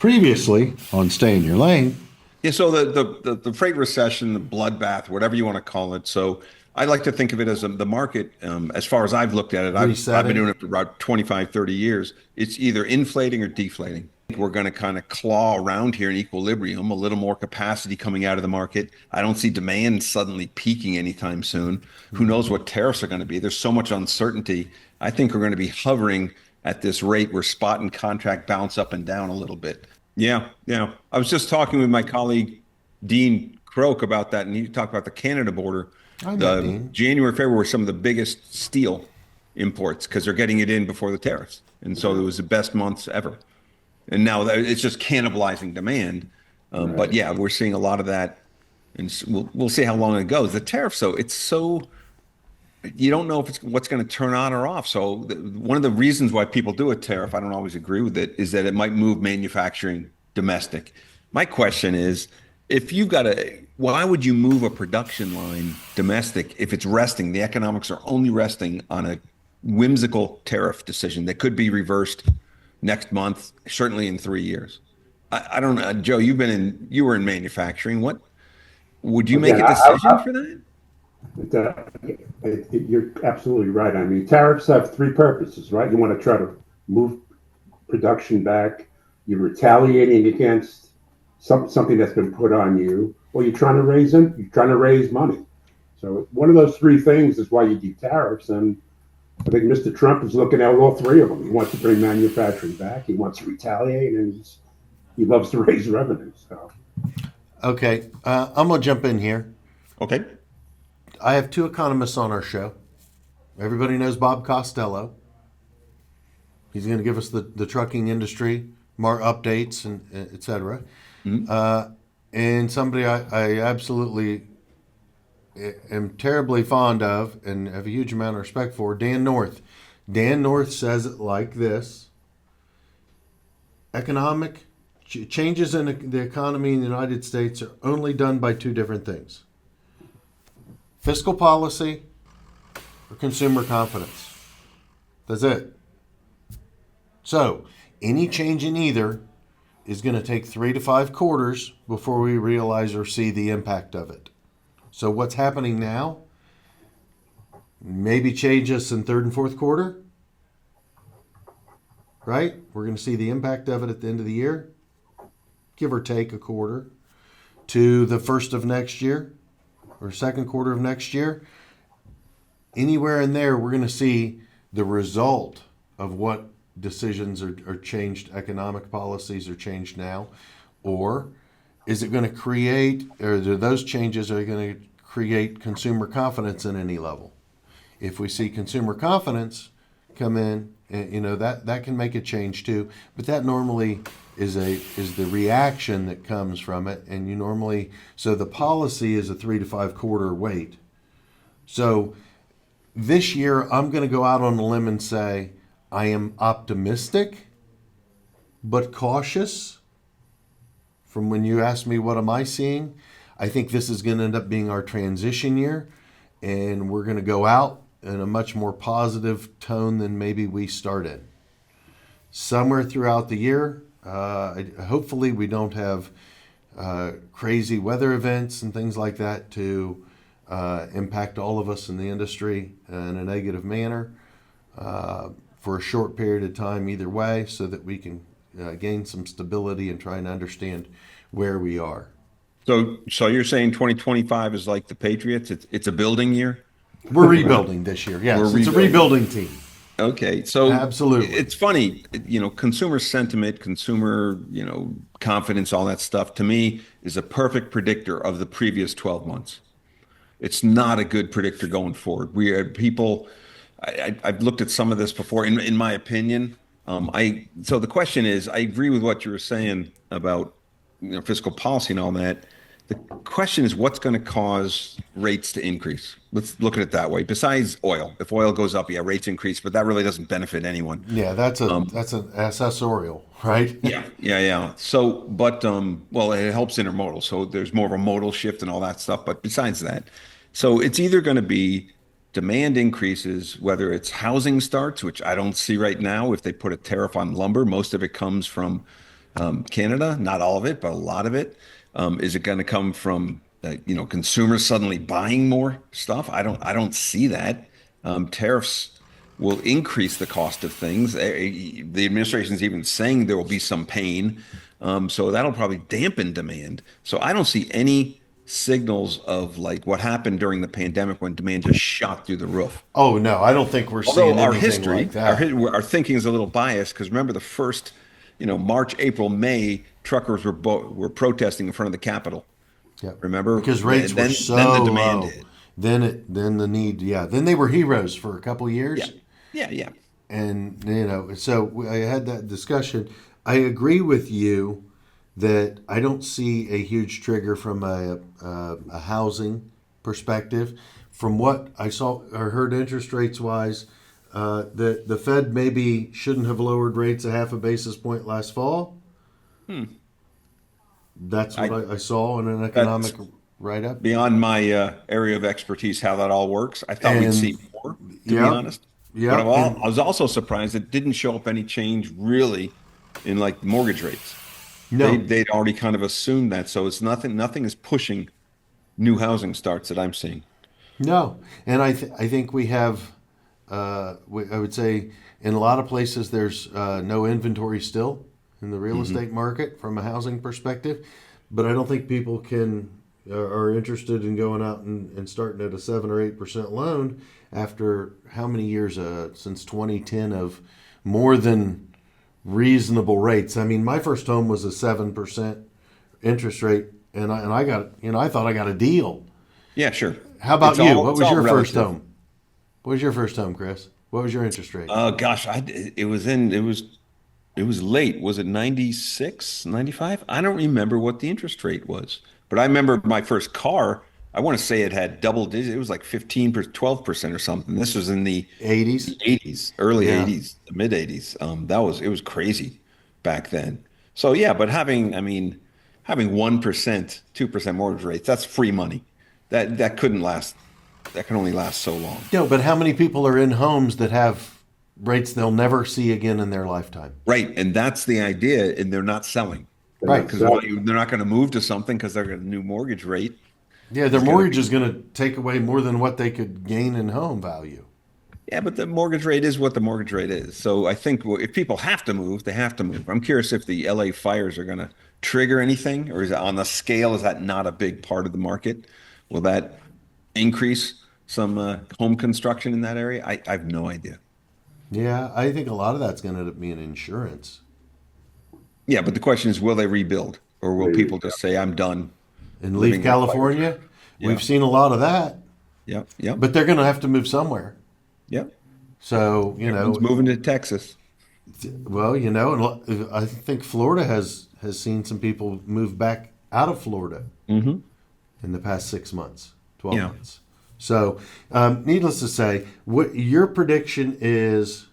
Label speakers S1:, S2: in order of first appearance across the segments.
S1: previously on Stay in Your Lane.
S2: Yeah, so the freight recession, the bloodbath, whatever you want to call it. So I like to think of it as the market, as far as I've looked at it, I've been
S1: Resetting.
S2: doing it for about 25, 30 years. It's either inflating or deflating. We're going to kind of claw around here in equilibrium, a little more capacity coming out of the market. I don't see demand suddenly peaking anytime soon. Who knows what tariffs are going to be? There's so much uncertainty. I think we're going to be hovering at this rate where spot and contract bounce up and down a little bit. Yeah, yeah. I was just talking with my colleague Dean Croak about that, and he talked about the Canada border.
S1: I met
S2: The
S1: Dean.
S2: January, February were some of the biggest steel imports because they're getting it in before the tariffs, and so it was the best months ever. And now it's just cannibalizing demand. But
S3: Right.
S2: yeah, we're seeing a lot of that, and we'll see how long it goes. The tariffs, though, it's so you don't know if it's what's going to turn on or off. So one of the reasons why people do a tariff, I don't always agree with it, is that it might move manufacturing domestic. My question is, if you've got why would you move a production line domestic if it's resting? The economics are only resting on a whimsical tariff decision that could be reversed next month, certainly in 3 years. I don't know, Joe. You were in manufacturing. What would you make
S3: Again,
S2: a decision for that?
S3: you're absolutely right. I mean, tariffs have three purposes, right? You want to try to move production back. You're retaliating against something that's been put on you, or you're trying to you're trying to raise money. So one of those three things is why you do tariffs. And I think Mr. Trump is looking at all three of them. He wants to bring manufacturing back. He wants to retaliate, and he loves to raise revenue. So
S1: Okay, I'm gonna jump in here.
S2: Okay.
S1: I have two economists on our show. Everybody knows Bob Costello. He's going to give us the trucking industry more updates and et cetera. And somebody I absolutely am terribly fond of and have a huge amount of respect for, Dan North. Dan North says it like this: economic changes in the economy in the United States are only done by two different things: fiscal policy or consumer confidence. That's it. So, any change in either is going to take 3 to 5 quarters before we realize or see the impact of it. So, what's happening now maybe change us in third and fourth quarter, right? We're going to see the impact of it at the end of the year, give or take a quarter, to the first of next year or second quarter of next year. Anywhere in there, we're going to see the result of what decisions are changed, economic policies are changed now, or is it going to create, or are those changes are going to create consumer confidence in any level? If we see consumer confidence come in, that can make a change too. But that normally is the reaction that comes from it, and so the policy is a 3 to 5 quarter wait. So this year, I'm going to go out on a limb and say I am optimistic, but cautious. From when you ask me what am I seeing, I think this is going to end up being our transition year, and we're going to go out in a much more positive tone than maybe we started. Somewhere throughout the year, hopefully we don't have crazy weather events and things like that to impact all of us in the industry in a negative manner for a short period of time either way, so that we can gain some stability and try and understand where we are.
S2: So you're saying 2025 is like the Patriots? It's a building year?
S1: We're rebuilding this year. Yes,
S2: We're
S1: it's a rebuilding team.
S2: Okay, so
S1: Absolutely.
S2: it's funny, consumer sentiment, consumer, confidence, all that stuff to me is a perfect predictor of the previous 12 months. It's not a good predictor going forward. We are people. I've looked at some of this before. In my opinion, so the question is, I agree with what you were saying about fiscal policy and all that. The question is, what's going to cause rates to increase? Let's look at it that way. Besides oil, if oil goes up, yeah, rates increase, but that really doesn't benefit anyone.
S1: Yeah, that's an accessorial, right?
S2: Yeah. So, but well, it helps intermodal. So there's more of a modal shift and all that stuff. But besides that, so it's either going to be demand increases, whether it's housing starts, which I don't see right now. If they put a tariff on lumber, most of it comes from Canada, not all of it, but a lot of it. Is it going to come from consumers suddenly buying more stuff? I don't see that. Tariffs will increase the cost of things. The administration's even saying there will be some pain, so that'll probably dampen demand. So I don't see any signals of like what happened during the pandemic when demand just shot through the roof.
S1: Oh no, I don't think we're
S2: Although
S1: seeing
S2: our
S1: anything
S2: history,
S1: like that.
S2: our thinking is a little biased because remember the first, March, April, May, truckers were protesting in front of the Capitol.
S1: Yep.
S2: Remember?
S1: Because rates were
S2: Then the
S1: so
S2: demand
S1: low.
S2: hit.
S1: Then the need, yeah. Then they were heroes for a couple
S2: Yeah,
S1: years,
S2: yeah.
S1: and so I had that discussion. I agree with you that I don't see a huge trigger from a housing perspective. From what I saw or heard, interest rates wise, that the Fed maybe shouldn't have lowered rates a half a basis point last fall. That's what
S2: I
S1: I saw in an
S2: That's
S1: economic write up.
S2: beyond my area of expertise how that all works. I thought we'd
S1: And
S2: see more, to be
S1: yeah,
S2: honest. But
S1: yeah,
S2: I was also surprised it didn't show up any change really in like mortgage rates.
S1: no,
S2: They'd already kind of assumed that, so it's nothing is pushing new housing starts that I'm seeing.
S1: no, and I think we have. I would say in a lot of places there's no inventory still in the real estate market from a housing perspective, but I don't think people are interested in going out and starting at a 7 or 8% loan after how many years since 2010 of more than reasonable rates. I mean, my first home was a 7% interest rate, and I got I thought I got a deal.
S2: Yeah, sure.
S1: How about you? What
S2: It's
S1: was
S2: all
S1: your first
S2: relative.
S1: home? What was your first home, Chris? What was your interest rate?
S2: Oh gosh, it was late. Was it 96, 95? I don't remember what the interest rate was. But I remember my first car, I want to say it had double digit. It was like 15 per 12% or something. This was in the
S1: 80s?
S2: 80s, early
S1: Yeah.
S2: 80s, mid 80s. It was crazy back then. So yeah, but having 1%, 2% mortgage rates, that's free money. That couldn't last. That can only last so long.
S1: No, but how many people are in homes that have rates they'll never see again in their lifetime?
S2: Right. And that's the idea. And they're not selling
S3: They're
S1: Right.
S3: not
S2: because
S3: selling.
S2: they're not going to move to something because they're going to new mortgage rate
S1: Yeah, their
S2: is going to
S1: mortgage
S2: be.
S1: is going to take away more than what they could gain in home value.
S2: Yeah, but the mortgage rate is what the mortgage rate is. So I think if people have to move, they have to move. I'm curious if the LA fires are going to trigger anything, or is it on the scale? Is that not a big part of the market? Will that increase some home construction in that area? I have no idea.
S1: Yeah, I think a lot of that's going to end up being insurance.
S2: Yeah, but the question is, will they rebuild, or will
S3: There you
S2: people
S3: go.
S2: just say, "I'm done
S1: And leave
S2: living in a fire"?
S1: California,
S2: Yeah,
S1: we've seen a lot of that,
S2: yep, yep,
S1: but they're going to have to move somewhere.
S2: yep.
S1: So,
S2: Everyone's moving to Texas.
S1: well, and I think Florida has seen some people move back out of Florida
S2: Hmm.
S1: in the past 6 months, 12
S2: Yeah.
S1: months. So, needless to say, what your prediction is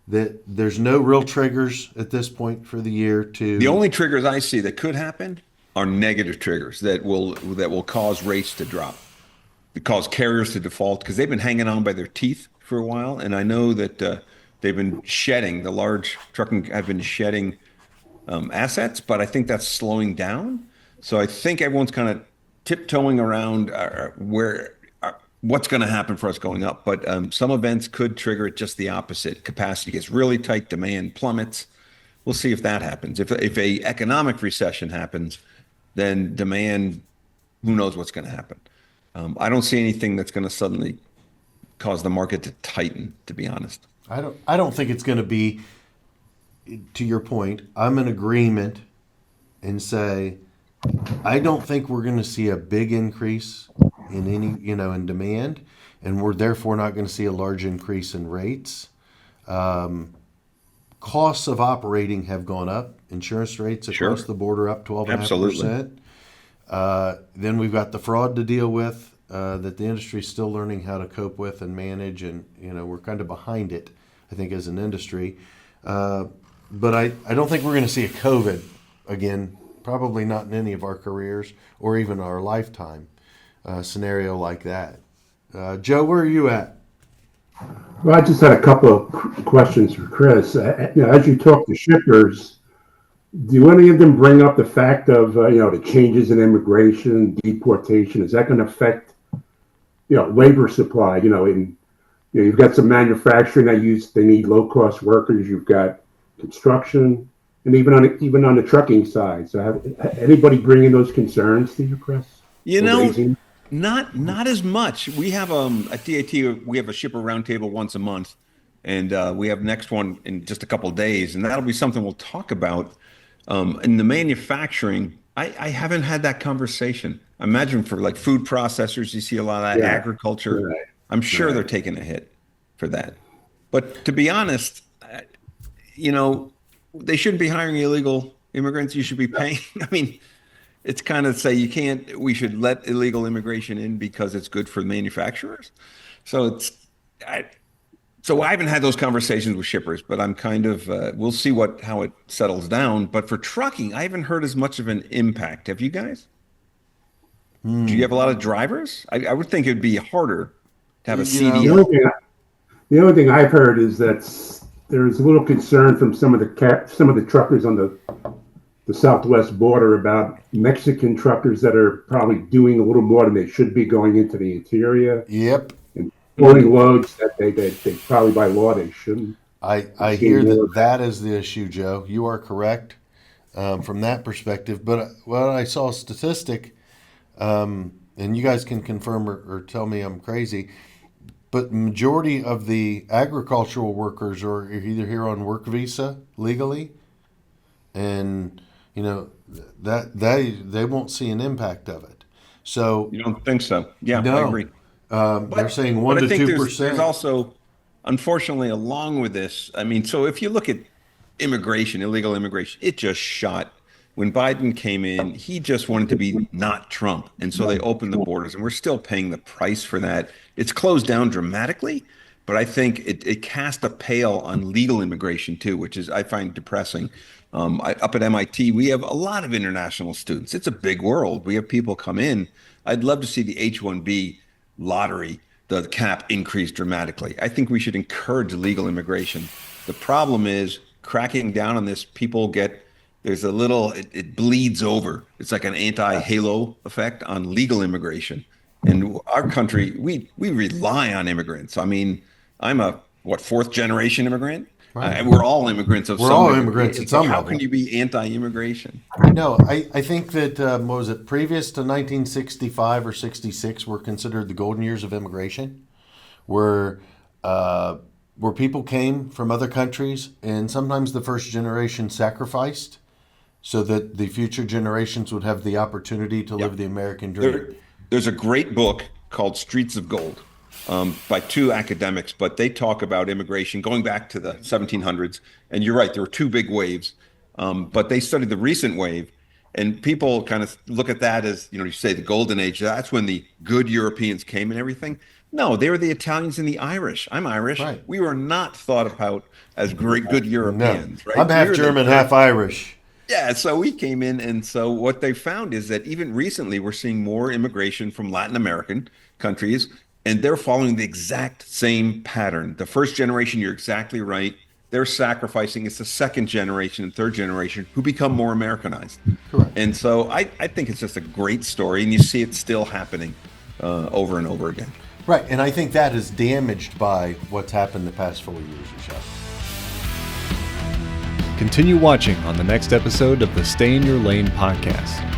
S1: that there's no real triggers at this point for the year
S2: The
S1: to.
S2: only triggers I see that could happen are negative triggers that will cause rates to drop, that cause carriers to default because they've been hanging on by their teeth for a while, and I know that they've been shedding the large trucking have been shedding assets, but I think that's slowing down. So I think everyone's kind of tiptoeing around what's going to happen for us going up. But some events could trigger it just the opposite. Capacity gets really tight, demand plummets. We'll see if that happens. If a economic recession happens, then demand, who knows what's going to happen. I don't see anything that's going to suddenly cause the market to tighten, to be honest.
S1: I don't think it's going to be. To your point, I'm in agreement and say I don't think we're going to see a big increase in any in demand, and we're therefore not going to see a large increase in rates. Costs of operating have gone up. Insurance rates
S2: Sure.
S1: across the board are up
S2: Absolutely.
S1: 12.5%. Then we've got the fraud to deal with that the industry is still learning how to cope with and manage, and we're kind of behind it, I think, as an industry. But I don't think we're going to see a COVID again, probably not in any of our careers or even our lifetime scenario like that. Joe, where are you at?
S3: Well, I just had a couple of questions for Chris. As you talk to shippers, Do any of them bring up the fact of the changes in immigration, deportation? Is that going to affect labor supply? You've got some manufacturing they need low cost workers. You've got construction, and even on the trucking side. So, anybody bringing those concerns to your press?
S2: You
S3: Or
S2: know,
S3: raising?
S2: not as much. We have at DAT we have a shipper roundtable once a month, and we have next one in just a couple of days, and that'll be something we'll talk about. In the manufacturing, I haven't had that conversation. I imagine for like food processors, you see a lot of that
S3: Yeah,
S2: agriculture.
S3: right,
S2: I'm sure they're
S3: right.
S2: taking a hit for that. But to be honest, you know, they shouldn't be hiring illegal immigrants. You should be paying. I mean, it's kind of say you can't, we should let illegal immigration in because it's good for manufacturers. So I, so I haven't had those conversations with shippers, but I'm kind of, we'll see how it settles down. But for trucking, I haven't heard as much of an impact. Have you guys? Do you have a lot of drivers? I would think it'd be harder to have a
S1: You know,
S3: The only
S2: CDL.
S3: thing the only thing I've heard is that there's a little concern from some of the truckers on the southwest border about Mexican truckers that are probably doing a little more than they should be going into the interior
S1: yep.
S3: and pulling loads that they probably by law they shouldn't.
S1: I
S3: Seeing
S1: hear
S3: more
S1: that
S3: of that.
S1: that is the issue, Joe. You are correct from that perspective. But I saw a statistic, and you guys can confirm or tell me I'm crazy. But majority of the agricultural workers are either here on work visa legally, and that they won't see an impact of it. So
S2: You don't think so? Yeah, I
S1: no,
S2: agree.
S1: they're saying
S2: But
S1: one
S2: I
S1: to
S2: think
S1: two
S2: there's
S1: percent.
S2: also, unfortunately, along with this, I mean, so if you look at immigration, illegal immigration, it just shot. When Biden came in, he just wanted to be not Trump. And so they opened the borders, and we're still paying the price for that. It's closed down dramatically, but I think it cast a pale on legal immigration too, which is I find depressing. Up at MIT, we have a lot of international students. It's a big world. We have people come in. I'd love to see the H-1B lottery, the cap increase dramatically. I think we should encourage legal immigration. The problem is cracking down on this, there's a little, it bleeds over. It's like an anti-halo effect on legal immigration. And our country, we rely on immigrants. I mean, I'm fourth generation immigrant?
S1: Right.
S2: We're all immigrants of
S1: We're
S2: some
S1: all
S2: degree.
S1: immigrants
S2: And
S1: at
S2: so
S1: some
S2: how
S1: level.
S2: can you be anti-immigration?
S1: No, I think that what was it previous to 1965 or 66 were considered the golden years of immigration, where where people came from other countries, and sometimes the first generation sacrificed so that the future generations would have the opportunity to live the American dream.
S2: There, there's a great book called Streets of Gold by two academics, but they talk about immigration going back to the 1700s. And you're right, there were two big waves, but they studied the recent wave. And people kind of look at that as, you say the golden age. That's when the good Europeans came and everything. No, they were the Italians and the Irish. I'm Irish.
S1: Right.
S2: We were not thought about as great, good
S1: No,
S2: Europeans, right?
S1: I'm
S2: We
S1: half
S2: were the
S1: German,
S2: dirt.
S1: half Irish.
S2: Yeah, so we came in, and so what they found is that even recently we're seeing more immigration from Latin American countries, and they're following the exact same pattern. The first generation, you're exactly right. They're sacrificing. It's the second generation and third generation who become more Americanized.
S1: Correct.
S2: And so I think it's just a great story, and you see it still happening over and over again.
S1: Right, and I think that is damaged by what's happened the past 4 years or so.
S4: Continue watching on the next episode of the Stay in Your Lane podcast.